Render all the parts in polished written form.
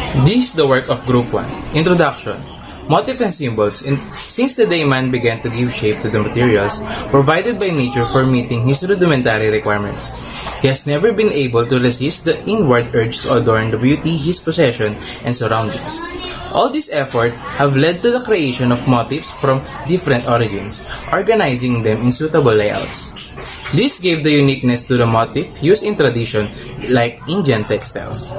This is the work of Group 1. Introduction. Motifs and symbols. Since the day man began to give shape to the materials provided by nature for meeting his rudimentary requirements, he has never been able to resist the inward urge to adorn the beauty, his possession, and surroundings. All these efforts have led to the creation of motifs from different origins, organizing them in suitable layouts. This gave the uniqueness to the motif used in tradition like Indian textiles.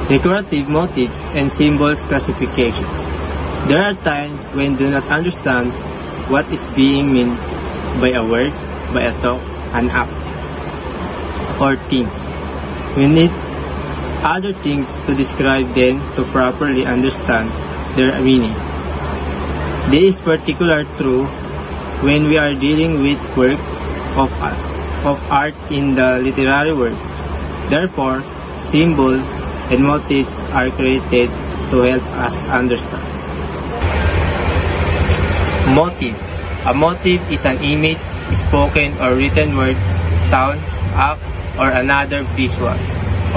Decorative motifs and symbols classification. There are times when do not understand what is being meant by a word, by a talk, an act, or things. We need other things to describe them to properly understand their meaning. This is particularly true when we are dealing with work of art in the literary world. Therefore, symbols and motifs are created to help us understand. Motif. A motif is an image, spoken or written word, sound, act, or another visual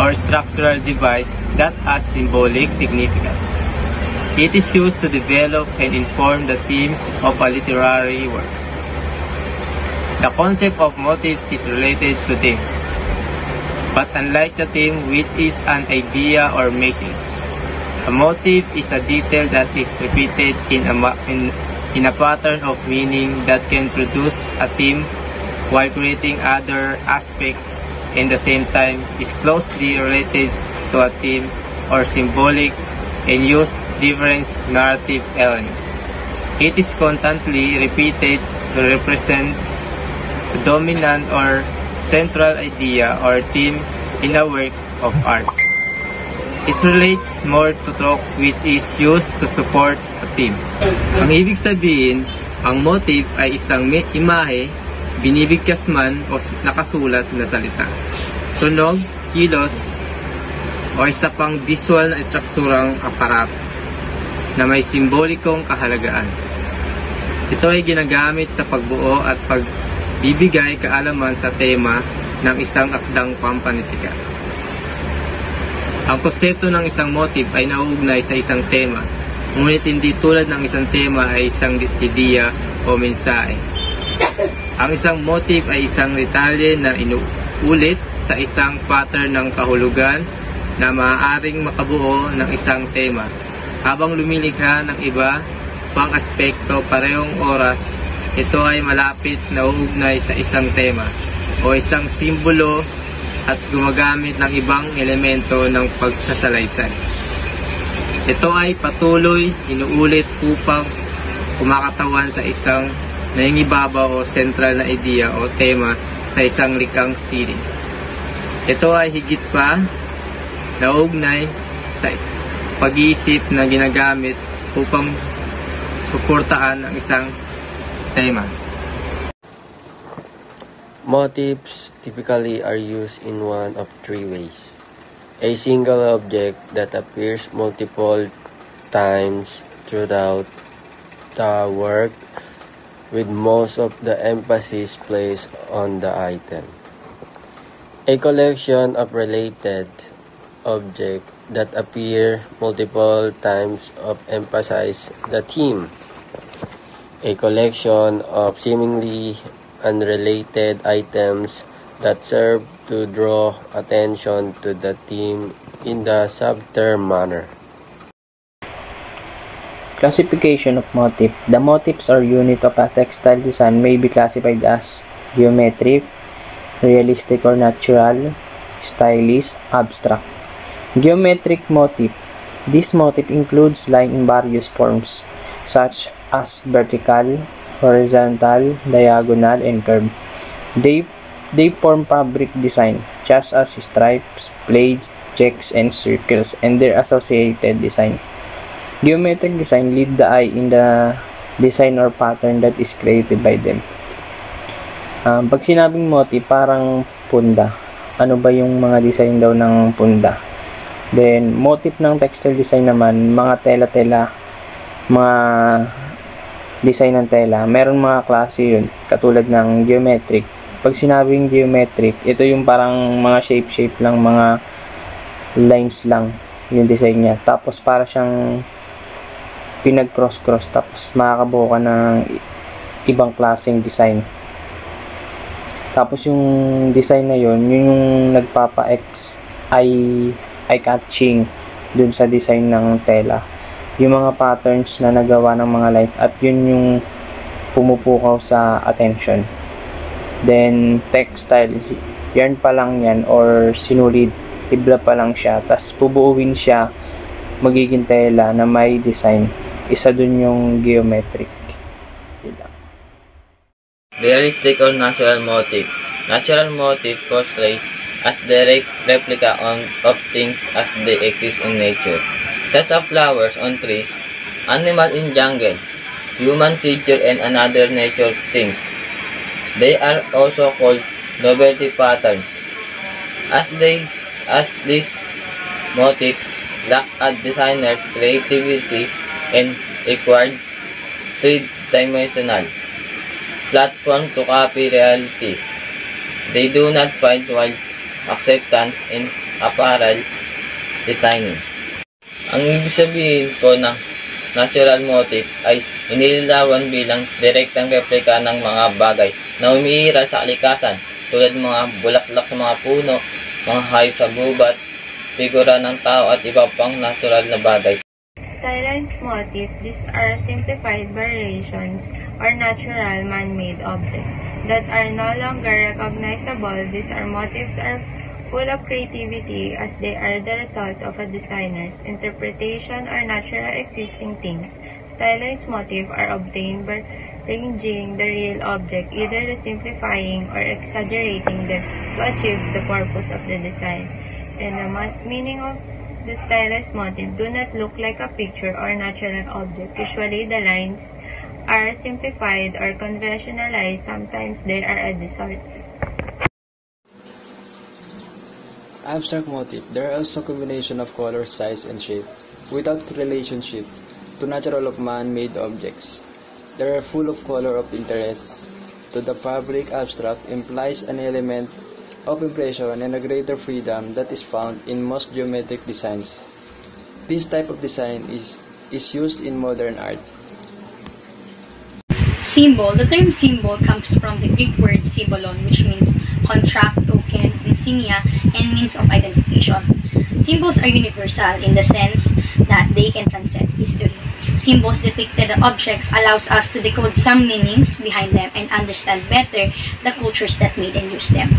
or structural device that has symbolic significance. It is used to develop and inform the theme of a literary work. The concept of motif is related to theme, but unlike the theme, which is an idea or message, a motif is a detail that is repeated in a pattern of meaning that can produce a theme while creating other aspects and at the same time is closely related to a theme or symbolic and uses different narrative elements. It is constantly repeated to represent the dominant or central idea or theme in a work of art. It relates more to talk which is used to support a theme. Ang ibig sabihin, ang motif ay isang imahe, binibigkas man o nakasulat na salita, tunog, kilos, o isa pang visual na strukturang aparato na may simbolikong kahalagaan. Ito ay ginagamit sa pagbuo at pagbibigay kaalaman sa tema ng isang akdang pampanitika. Ang konsepto ng isang motif ay nauugnay sa isang tema, ngunit hindi tulad ng isang tema ay isang ideya o mensahe. Ang isang motif ay isang detalye na inuulit sa isang pattern ng kahulugan na maaaring makabuo ng isang tema. Habang lumilikha ng iba pang aspekto parehong oras, ito ay malapit na uugnay sa isang tema o isang simbolo at gumagamit ng ibang elemento ng pagsasalaysay. Ito ay patuloy inuulit upang kumakatawan sa isang nangingibabaw o sentral na ideya o tema sa isang likhang sining. Ito ay higit pa nauugnay sa pag-iisip na ginagamit upang suportaan ang isang tema. Motifs typically are used in one of three ways. A single object that appears multiple times throughout the work, with most of the emphasis placed on the item. A collection of related objects that appear multiple times of emphasize the theme. A collection of seemingly unrelated items that serve to draw attention to the theme in the subtle manner. Classification of motif. The motifs or unit of a textile design may be classified as geometric, realistic or natural, stylish, abstract. Geometric motif. This motif includes line in various forms, such as vertical, horizontal, diagonal, and curve. They form fabric design, just as stripes, plaits, checks, and circles, and their associated design. Geometric design lead the eye in the design or pattern that is created by them. Pag sinabing motif, parang punda. Ano ba yung mga design daw ng punda? Then, motif ng textile design naman, mga tela-tela, mga design ng tela. Meron mga klase yun, katulad ng geometric. Pag sinabing geometric, ito yung parang mga shape lang, mga lines lang yung design niya. Tapos para siyang pinag-cross-cross, tapos makakabuo ka ng ibang klaseng design. Tapos yung design na yun yung eye-catching dun sa design ng tela. Yung mga patterns na nagawa ng mga line, at yun yung pumupukaw sa attention. Then, textile, yarn pa lang yan or sinulid, hibla pa lang siya, tas pubuuin siya, magiging tela na may design. Isa dun yung geometric. Realistic or natural motif. Natural motif portray as direct replica of things as they exist in nature, such as flowers on trees, animal in jungle, human figure, and another nature things. They are also called novelty patterns, as these motifs lack a designer's creativity and required three-dimensional platform to copy reality. They do not find wide acceptance in apparel designing. Ang ibig sabihin po ng natural motif ay inilalawan bilang direktang replika ng mga bagay na umiiral sa kalikasan, tulad mga bulaklak sa mga puno, mga hayop sa gubat, figura ng tao at iba pang natural na bagay. Stylized motifs, these are simplified variations or natural man-made objects that are no longer recognizable. These motifs are full of creativity as they are the result of a designer's interpretation or natural existing things. Stylized motifs are obtained by changing the real object, either simplifying or exaggerating them to achieve the purpose of the design. And the meaning of the stylized motif do not look like a picture or natural object. Usually the lines are simplified or conventionalized. Sometimes they are a distort. Abstract motif. There are also combination of color, size, and shape without relationship to natural of man-made objects. They are full of color of interest to the fabric. Abstract implies an element of impression and a greater freedom that is found in most geometric designs. This type of design is used in modern art. Symbol. The term symbol comes from the Greek word symbolon, which means contract, token, insignia, and means of identification. Symbols are universal in the sense that they can transcend history. Symbols depicted on objects allows us to decode some meanings behind them and understand better the cultures that made and used them.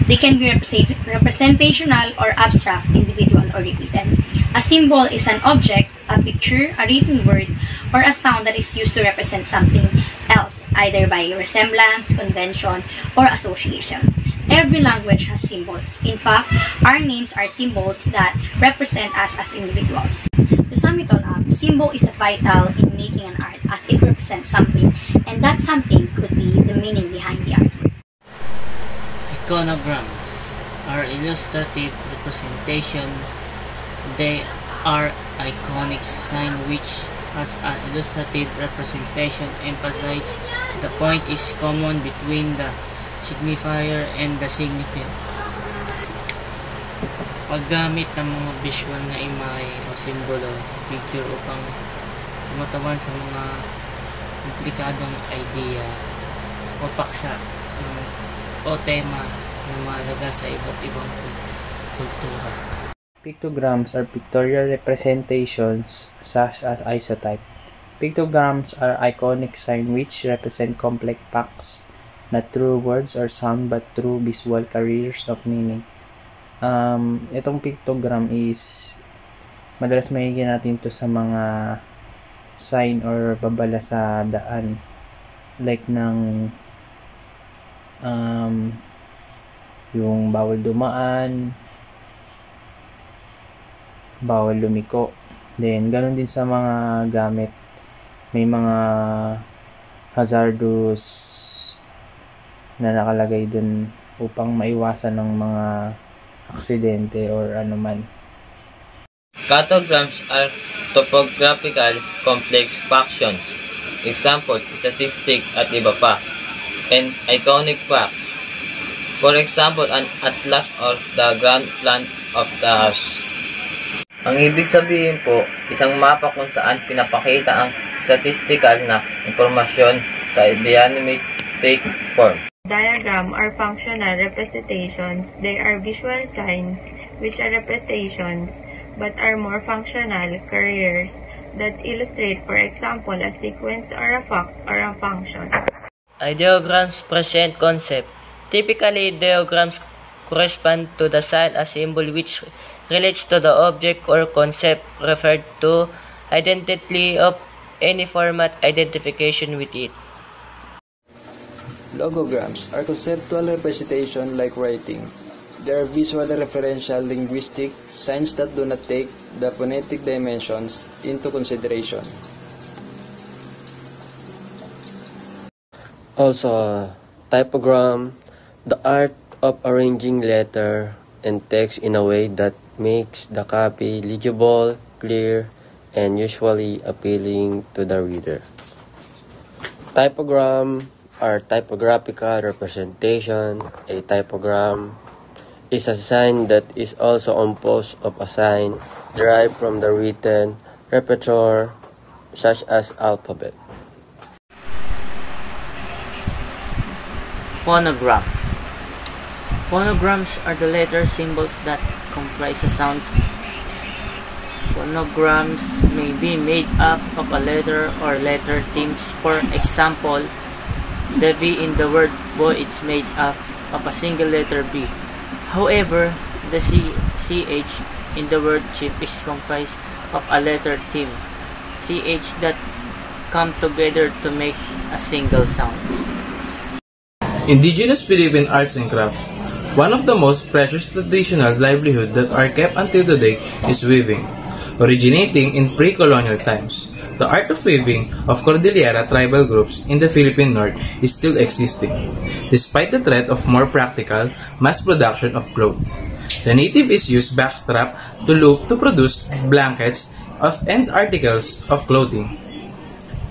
They can be representational or abstract, individual, or repeated. A symbol is an object, a picture, a written word, or a sound that is used to represent something else, either by resemblance, convention, or association. Every language has symbols. In fact, our names are symbols that represent us as individuals. To sum it all up, symbol is vital in making an art as it represents something, and that something could be the meaning behind the art. Iconograms are illustrative representation. They are iconic sign which has an illustrative representation emphasize the point is common between the signifier and the signifier. Paggamit ng mga visual na imahe o simbolo, figure upang tumatawan sa mga komplikadong idea o paksa o tema na mahalaga sa iba't ibang kultura. Pictograms are pictorial representations such as ISOTYPE. Pictograms are iconic signs which represent complex facts, not through words or sound but through visual carriers of meaning. Itong pictogram is madalas makikita natin to sa mga sign or babala sa daan, like ng yung bawal dumaan, bawal lumiko. Then ganun din sa mga gamit, may mga hazardous na nakalagay dun upang maiwasan ng mga aksidente or anuman. Cartograms are topographical complex factions example, statistic at iba pa, and iconic facts. For example, an atlas or the grand plan of the house. Ang ibig sabihin po, isang mapa kung saan pinapakita ang statistical na impormasyon sa diagrammatic form. Diagram are functional representations. They are visual signs which are representations but are more functional carriers that illustrate, for example, a sequence or a fact or a function. Ideograms present concept. Typically, ideograms correspond to the sign or symbol which relates to the object or concept referred to, identity of any format identification with it. Logograms are conceptual representation like writing. They are visual referential linguistic signs that do not take the phonetic dimensions into consideration. Also, typogram, the art of arranging letter and text in a way that makes the copy legible, clear, and usually appealing to the reader. Typogram are typographical representation. A typogram is a sign that is also composed of a sign derived from the written repertoire, such as alphabet. Phonogram. Phonograms are the letter symbols that comprise the sounds. Phonograms may be made up of a letter or letter themes. For example, the V in the word boy is made up of a single letter B. However, the CH in the word chip is comprised of a letter theme, CH, that come together to make a single sound. Indigenous Philippine arts and crafts. One of the most precious traditional livelihoods that are kept until today is weaving. Originating in pre-colonial times, the art of weaving of Cordillera tribal groups in the Philippine North is still existing, despite the threat of more practical mass production of cloth. The native is used backstrap to loop to produce blankets and articles of clothing.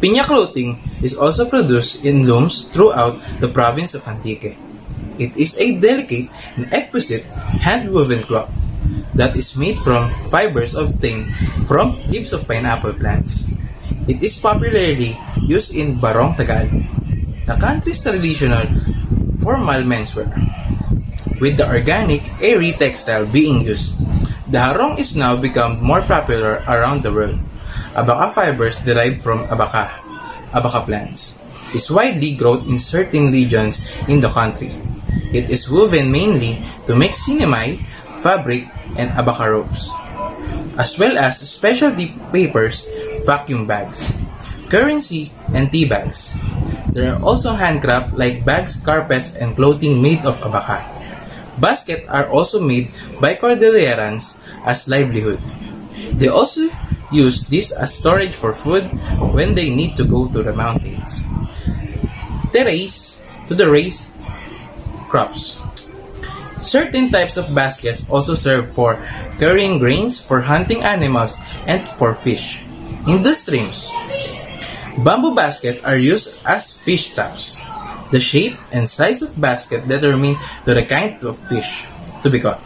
Piña clothing is also produced in looms throughout the province of Antique. It is a delicate and exquisite hand-woven cloth that is made from fibers obtained from leaves of pineapple plants. It is popularly used in Barong Tagalog, the country's traditional formal menswear. With the organic, airy textile being used, the harong is now become more popular around the world. Abaca fibers derived from abaca plants is widely grown in certain regions in the country. It is woven mainly to make sinemay, fabric, and abaca ropes, as well as specialty papers, vacuum bags, currency, and tea bags. There are also handcraft like bags, carpets, and clothing made of abaca. Baskets are also made by Cordillerans as livelihood. They also use this as storage for food when they need to go to the mountains. To raise crops. Certain types of baskets also serve for carrying grains, for hunting animals, and for fish. In the streams, bamboo baskets are used as fish traps. The shape and size of basket determine the kind of fish to be caught.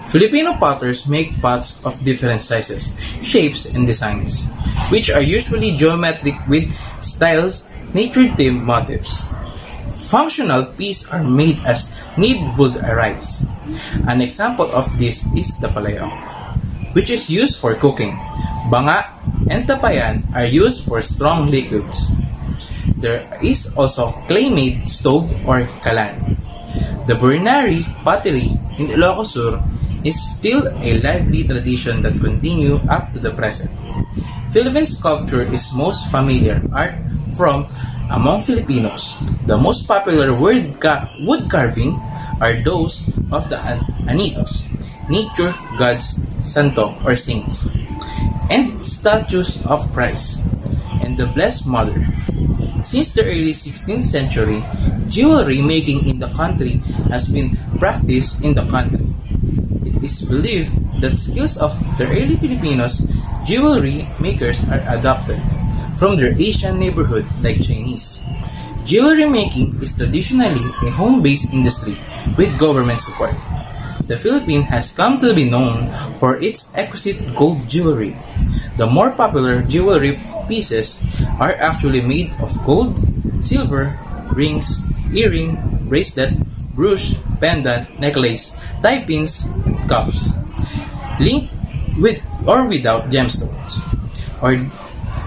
Filipino potters make pots of different sizes, shapes, and designs, which are usually geometric with styles, nature-themed motifs. Functional pieces are made as knead-wood rice. An example of this is the palayok, which is used for cooking. Banga and tapayan are used for strong liquids. There is also clay-made stove or kalan. The Burnari pottery in Ilocos Sur is still a lively tradition that continues up to the present. Philippine sculpture is most familiar art from among Filipinos. The most popular wood carving are those of the Anitos, nature gods, santo or saints, and statues of Christ and the Blessed Mother. Since the early 16th century, jewelry making in the country has been practiced in the country. It is believed that skills of the early Filipinos jewelry makers are adopted from their Asian neighborhood like Chinese. Jewelry making is traditionally a home-based industry with government support. The Philippines has come to be known for its exquisite gold jewelry. The more popular jewelry pieces are actually made of gold, silver, rings, earring, bracelet, brooch, pendant, necklace, tie pins, cuffs, linked with or without gemstones. Or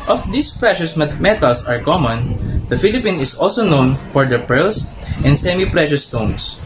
of these precious metals are common, the Philippines is also known for the pearls and semi-precious stones.